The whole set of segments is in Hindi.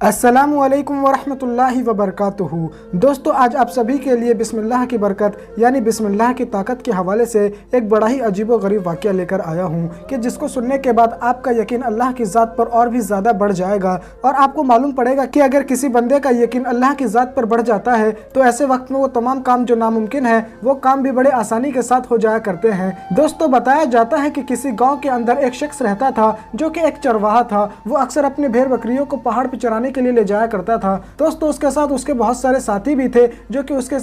अस्सलामुअलैकुम वरहमतुल्लाहि वबरकातुहू। दोस्तों, आज आप सभी के लिए बिस्मिल्लाह की बरकत यानी बिस्मिल्लाह की ताकत के हवाले से एक बड़ा ही अजीबो गरीब वाक़या लेकर आया हूँ कि जिसको सुनने के बाद आपका यकीन अल्लाह की ज़ात पर और भी ज़्यादा बढ़ जाएगा और आपको मालूम पड़ेगा कि अगर किसी बंदे का यकीन अल्लाह की ज़ात पर बढ़ जाता है तो ऐसे वक्त में वो तमाम काम जो नामुमकिन है वो काम भी बड़े आसानी के साथ हो जाया करते हैं। दोस्तों, बताया जाता है कि किसी गाँव के अंदर एक शख्स रहता था जो कि एक चरवाहा था। वो अक्सर अपने भेड़ बकरियों को पहाड़ पर चराने के लिए ले जाया करता था। दोस्तों, उसके साथ उसके बहुत सारे साथी भी थे जो कि उसके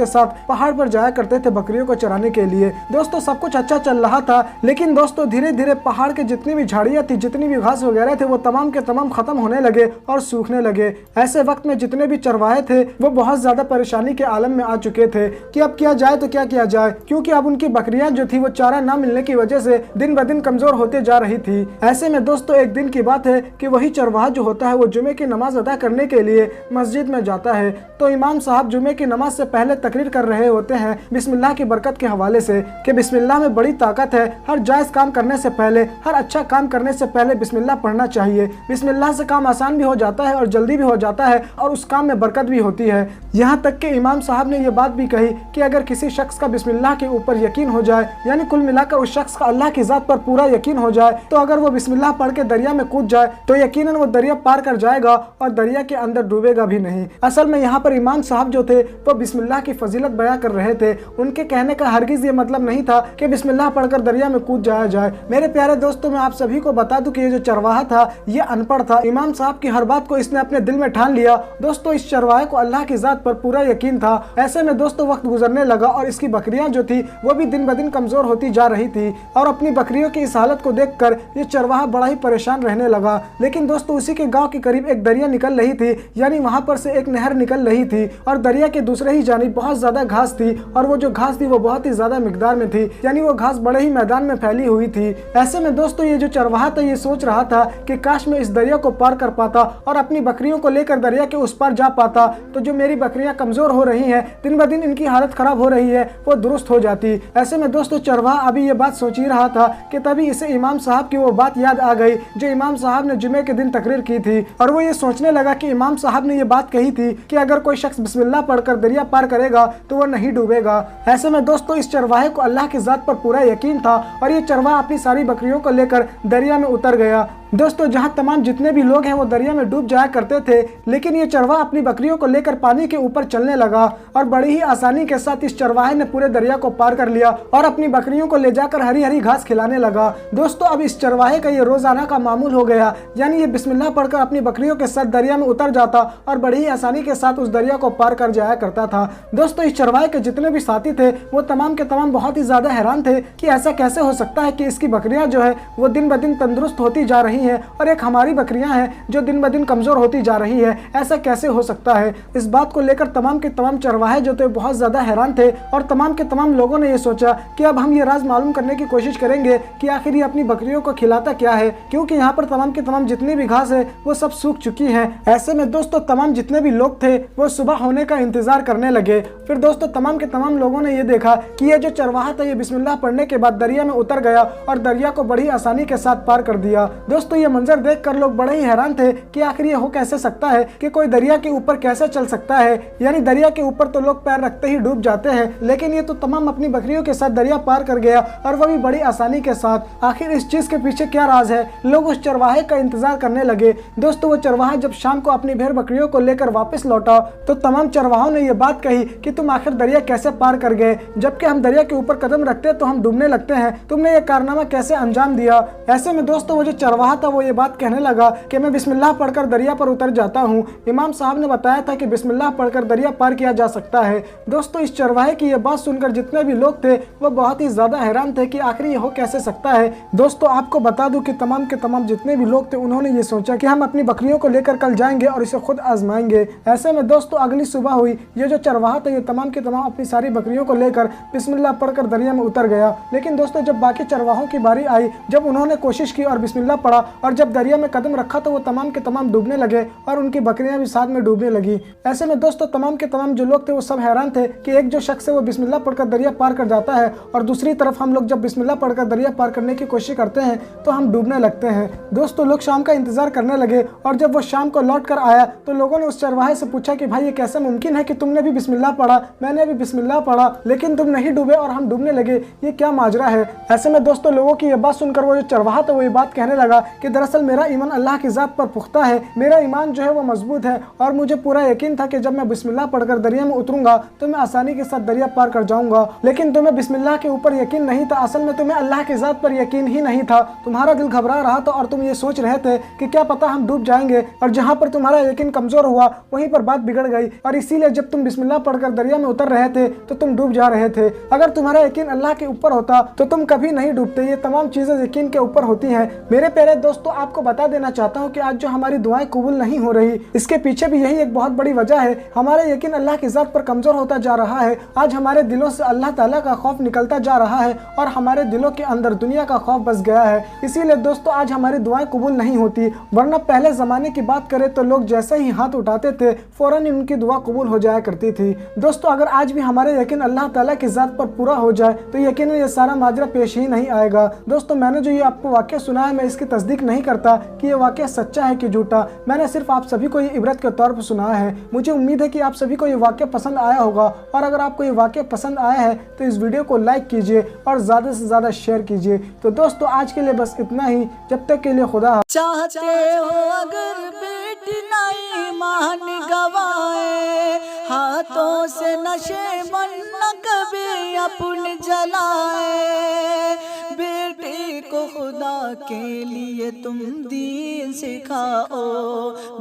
साथ पहाड़ पर जाया करते थे बकरियों को चराने के लिए। दोस्तों, सब कुछ अच्छा चल रहा था, लेकिन दोस्तों धीरे धीरे पहाड़ के जितनी भी झाड़ियां थी, जितनी भी घास वगैरह थे, वो तमाम के तमाम खत्म होने लगे और सूखने लगे। ऐसे वक्त में जितने भी चरवाहे थे वो बहुत ज्यादा परेशानी के आलम में आ चुके थे कि अब किया जाए तो क्या किया जाए, क्योंकि अब उनकी बकरियां जो थी वो चारा ना मिलने की वजह से दिन ब दिन कमजोर होते जा रही थी। ऐसे में दोस्तों एक दिन की बात है कि वही चरवाहा जो होता है वो जुमे की नमाज अदा करने के लिए मस्जिद में जाता है। तो इमाम साहब जुमे की नमाज से पहले तकरीर कर रहे होते हैं बिस्मिल्लाह की बरकत के हवाले से कि बिस्मिल्लाह में बड़ी ताकत है। हर जायज काम करने से पहले, हर अच्छा काम करने से पहले बिस्मिल्लाह पढ़ना चाहिए। बिस्मिल्लाह से काम आसान भी हो जाता है और जल्दी भी हो जाता है और उस काम में बरकत भी होती है। यहाँ तक कि इमाम साहब ने यह बात भी कही कि अगर किसी शख्स का बिस्मिल्लाह के ऊपर यकीन हो जाए, यानी कुल मिलाकर उस शख्स का अल्लाह की जात पर पूरा यकीन हो जाए, तो अगर वो बिस्मिल्लाह पढ़ के दरिया में कूद जाए तो यकीनन वो दरिया पार कर जाएगा और दरिया के अंदर डूबेगा भी नहीं। असल में यहाँ पर इमाम साहब जो थे वो बिस्मिल्लाह की फजीलत बयां कर रहे थे। उनके कहने का हरगिज ये मतलब नहीं था कि बिस्मिल्लाह पढ़कर दरिया में कूद जाया जाए। मेरे प्यारे दोस्तों, मैं आप सभी को बता दूं कि ये जो चरवाहा था ये अनपढ़ था। इमाम साहब की हर बात को इसने अपने दिल में ठान लिया। दोस्तों, इस चरवाहे को अल्लाह की जात पर पूरा यकीन था। ऐसे में दोस्तों वक्त गुजरने लगा और इसकी बकरियां जो थी वो भी दिन ब दिन कमजोर होती जा रही थी और अपनी बकरियों की इस हालत को देख कर ये चरवाहा बड़ा ही परेशान रहने लगा। लेकिन दोस्तों उसी के गाँव के करीब एक दरिया निकल रही थी, यानी वहां पर से एक नहर निकल रही थी और दरिया के दूसरे ही जानिब बहुत ज्यादा घास थी और वो जो घास थी वो बहुत ही ज्यादा मिकदार में थी, यानी वो घास बड़े ही मैदान में फैली हुई थी। ऐसे में दोस्तों ये जो चरवाहा था ये सोच रहा था कि काश मैं इस दरिया को पार कर पाता और अपनी बकरियों को लेकर दरिया के उस पार जा पाता, तो जो मेरी बकरियां कमजोर हो रही हैं, दिन ब दिन इनकी हालत खराब हो रही है, वो दुरुस्त हो जाती। ऐसे में दोस्तों चरवाहा अभी ये बात सोच ही रहा था कि तभी इसे इमाम साहब की वो बात याद आ गई जो इमाम साहब ने जुमे के दिन तकरीर की थी और वो ये सोचने लगा कि इमाम साहब ने ये बात कही थी कि अगर कोई शख्स बिस्मिल्लाह पढ़कर दरिया पार करेगा तो वो नहीं डूबेगा। ऐसे में दोस्तों इस चरवाहे को अल्लाह की जात पर पूरा यकीन था और ये चरवाहा अपनी सारी बकरियों को लेकर दरिया में उतर गया। दोस्तों जहाँ तमाम जितने भी लोग हैं वो दरिया में डूब जाया करते थे, लेकिन ये चरवाहा अपनी बकरियों को लेकर पानी के ऊपर चलने लगा और बड़ी ही आसानी के साथ इस चरवाहे ने पूरे दरिया को पार कर लिया और अपनी बकरियों को ले जाकर हरी हरी घास खिलाने लगा। दोस्तों अब इस चरवाहे का ये रोजाना का मामूल हो गया, यानी ये बिस्मिल्लाह पढ़कर अपनी बकरियों के साथ दरिया में उतर जाता और बड़ी ही आसानी के साथ उस दरिया को पार कर जाया करता था। दोस्तों इस चरवाहे के जितने भी साथी थे वो तमाम के तमाम बहुत ही ज्यादा हैरान थे कि ऐसा कैसे हो सकता है कि इसकी बकरियां जो है वो दिन ब दिन तंदुरुस्त होती जा रही हैं और एक हमारी बकरियां हैं जो दिन ब दिन कमजोर होती जा रही है, ऐसा कैसे हो सकता है। इस बात को लेकर तमाम के तमाम चरवाहे जो थे बहुत ज्यादा हैरान थे और तमाम के तमाम लोगों ने ये सोचा कि अब हम ये राज मालूम करने की कोशिश करेंगे कि आखिर ये अपनी बकरियों को खिलाता क्या है, क्योंकि यहाँ पर तमाम के तमाम जितनी भी घास है वो सब सूख चुकी है। ऐसे में दोस्तों तमाम जितने भी लोग थे वो सुबह होने का इंतजार करने लगे। फिर दोस्तों तमाम के तमाम लोगों ने ये देखा कि ये जो चरवाहा था ये बिस्मिल्लाह पढ़ने के बाद दरिया में उतर गया और दरिया को बड़ी आसानी के साथ पार कर दिया। दोस्तों ये मंजर देखकर लोग बड़े ही हैरान थे कि आखिर ये हो कैसे सकता है कि कोई दरिया के ऊपर कैसे चल सकता है, यानी दरिया के ऊपर तो लोग पैर रखते ही डूब जाते हैं, लेकिन ये तो तमाम अपनी बकरियों के साथ दरिया पार कर गया और वो भी बड़ी आसानी के साथ। आखिर इस चीज के पीछे क्या राज है? लोग उस चरवाहे का इंतजार करने लगे। दोस्तों वो चरवाहा जब शाम को अपनी भेड़ बकरियों को लेकर वापस लौटा तो तमाम चरवाहों ने यह बात कही कि तुम आखिर दरिया कैसे पार कर गए, जबकि हम दरिया के ऊपर कदम रखते तो हम डूबने लगते हैं, तुमने ये कारनामा कैसे अंजाम दिया। ऐसे में दोस्तों वो जो चरवाहा था वो ये बात कहने लगा कि मैं बिस्मिल्लाह पढ़कर दरिया पर उतर जाता हूँ। इमाम साहब ने बताया था कि बिस्मिल्लाह पढ़कर दरिया पार किया जा सकता है। दोस्तों इस चरवाहे की यह बात सुनकर जितने भी लोग थे वो बहुत ही ज्यादा हैरान थे कि आखिर ये हो कैसे सकता है। दोस्तों आपको बता दूं कि तमाम के तमाम जितने भी लोग थे उन्होंने ये सोचा कि हम अपनी बकरियों को लेकर कल जाएंगे और इसे खुद आजमाएंगे। ऐसे में दोस्तों अगली सुबह हुई, ये जो चरवाहा था ये तमाम के तमाम अपनी सारी बकरियों को लेकर बिस्मिल्लाह पढ़कर दरिया में उतर गया। लेकिन दोस्तों जब बाकी चरवाहों की बारी आई, जब उन्होंने कोशिश की और बिस्मिल्लाह पढ़ा था और जब दरिया में कदम रखा तो वो तमाम के तमाम डूबने लगे और उनकी बकरियां भी साथ में डूबने लगी। ऐसे में दोस्तों तमाम के तमाम जो लोग थे वो सब हैरान थे कि एक जो शख्स है वो बिस्मिल्लाह पढ़कर दरिया पार कर जाता है और दूसरी तरफ हम लोग जब बिस्मिल्लाह पढ़कर दरिया पार करने की कोशिश करते हैं तो हम डूबने लगते हैं। दोस्तों लोग शाम का इंतजार करने लगे और जब वो शाम को लौट कर आया तो लोगों ने उस चरवाहे से पूछा कि भाई ये कैसे मुमकिन है कि तुमने भी बिस्मिल्लाह पढ़ा, मैंने भी बिस्मिल्लाह पढ़ा, लेकिन तुम नहीं डूबे और हम डूबने लगे, ये क्या माजरा है। ऐसे में दोस्तों लोगों की ये बात सुनकर वो जो चरवाहा था वो ये बात कहने लगा कि दरअसल मेरा ईमान अल्लाह की ज़ात पर पुख्ता है, मेरा ईमान जो है वो मजबूत है और मुझे पूरा यकीन था कि जब मैं बिस्मिल्लाह पढ़कर दरिया में उतरूंगा तो मैं आसानी के साथ दरिया पार कर जाऊंगा। लेकिन तुम्हें बिस्मिल्लाह के ऊपर यकीन नहीं था, असल में तुम्हें अल्लाह की ज़ात पर यकीन ही नहीं था। तुम्हारा दिल घबरा रहा था और तुम ये सोच रहे थे कि क्या पता हम डूब जाएंगे, और जहाँ पर तुम्हारा यकीन कमजोर हुआ वहीं पर बात बिगड़ गई और इसीलिए जब तुम बिस्मिल्लाह पढ़कर दरिया में उतर रहे थे तो तुम डूब जा रहे थे। अगर तुम्हारा यकीन अल्लाह के ऊपर होता तो तुम कभी नहीं डूबते। ये तमाम चीजें यकीन के ऊपर होती हैं। मेरे प्यारे दोस्तों आपको बता देना चाहता हूँ कि आज जो हमारी दुआएं कबूल नहीं हो रही इसके पीछे भी यही एक बहुत बड़ी वजह है। हमारा यकीन अल्लाह की ज़ात पर कमजोर होता जा रहा है। आज हमारे दिलों से अल्लाह ताला का खौफ निकलता जा रहा है और हमारे दिलों के अंदर दुनिया का खौफ बस गया है। इसीलिए दोस्तों आज हमारी दुआएं कबूल नहीं होती, वरना पहले ज़माने की बात करें तो लोग जैसे ही हाथ उठाते थे फ़ौरन ही उनकी दुआ कबूल हो जाया करती थी। दोस्तों अगर आज भी हमारे यकीन अल्लाह ताला की ज़ात पर पूरा हो जाए तो यकीनन ये सारा माजरा पेश ही नहीं आएगा। दोस्तों मैंने जो ये आपको वाक़या सुना है मैं इसकी तस्दीक नहीं करता कि ये वाक़या सच्चा है कि झूठा, मैंने सिर्फ आप सभी को ये इबरत के तौर पर सुनाया है। मुझे उम्मीद है कि आप सभी को ये वाक़या पसंद आया होगा और अगर आपको ये वाक़या पसंद आया है तो इस वीडियो को लाइक कीजिए और ज़्यादा से ज़्यादा शेयर कीजिए। तो दोस्तों आज के लिए बस इतना ही, जब तक के लिए खुदा। चाहते हो अगर बेटी नहीं मान गवाए, हाथों से नशे मन न कभी अपन जलाए, बेटी को खुदा के लिए तुम दीन सिखाओ,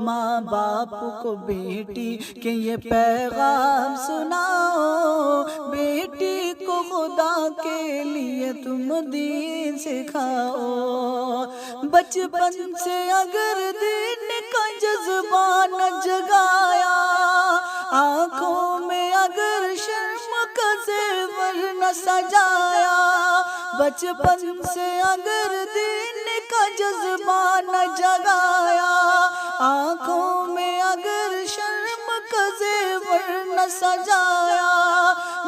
माँ बाप को बेटी के ये पैगाम सुनाओ, बेटी को खुदा के लिए तुम दीन सिखाओ। बचपन से अगर दीन का जज्बा न जगाया, आँखों में अगर शर्म का ज़ेवर न सजाया, बचपन से अगर दीन का जज्बा न जगाया, आँखों में अगर शर्म का ज़ेवर न सजाया,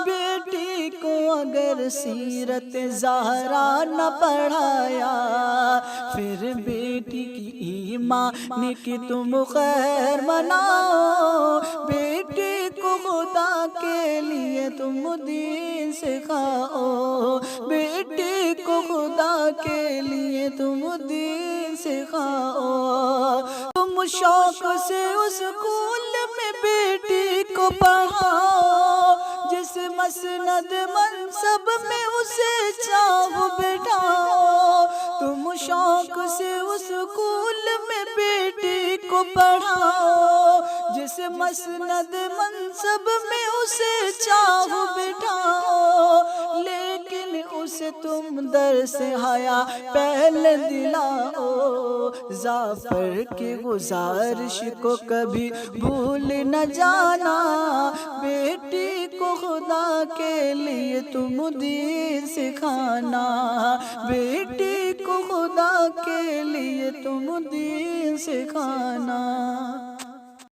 बेटी को अगर सीरत ज़हरा न पढ़ाया, फिर बेटी की ईमान की तुम खैर मनाओ, बेटी को खुदा के लिए तुम दीन सिखाओ, बेटी को खुदा के लिए तुम दीन सिखाओ। तुम शौक से उस स्कूल में बेटी को पढ़ाओ, जिस मसनद मनसब में उसे चाहो बिठाओ, तुम शौक से उस स्कूल में बेटी को पढ़ाओ, जिस मसनद मनसब में उसे चाहो बिठाओ, लेकिन उसे तुम दर से हया पहले दिलाओ, जाफर की गुजारिश को कभी भूल न जाना, बेटी को खुदा के लिए तुम दीन सिखाना, बेटी को खुदा के लिए तुम दीन सिखाना।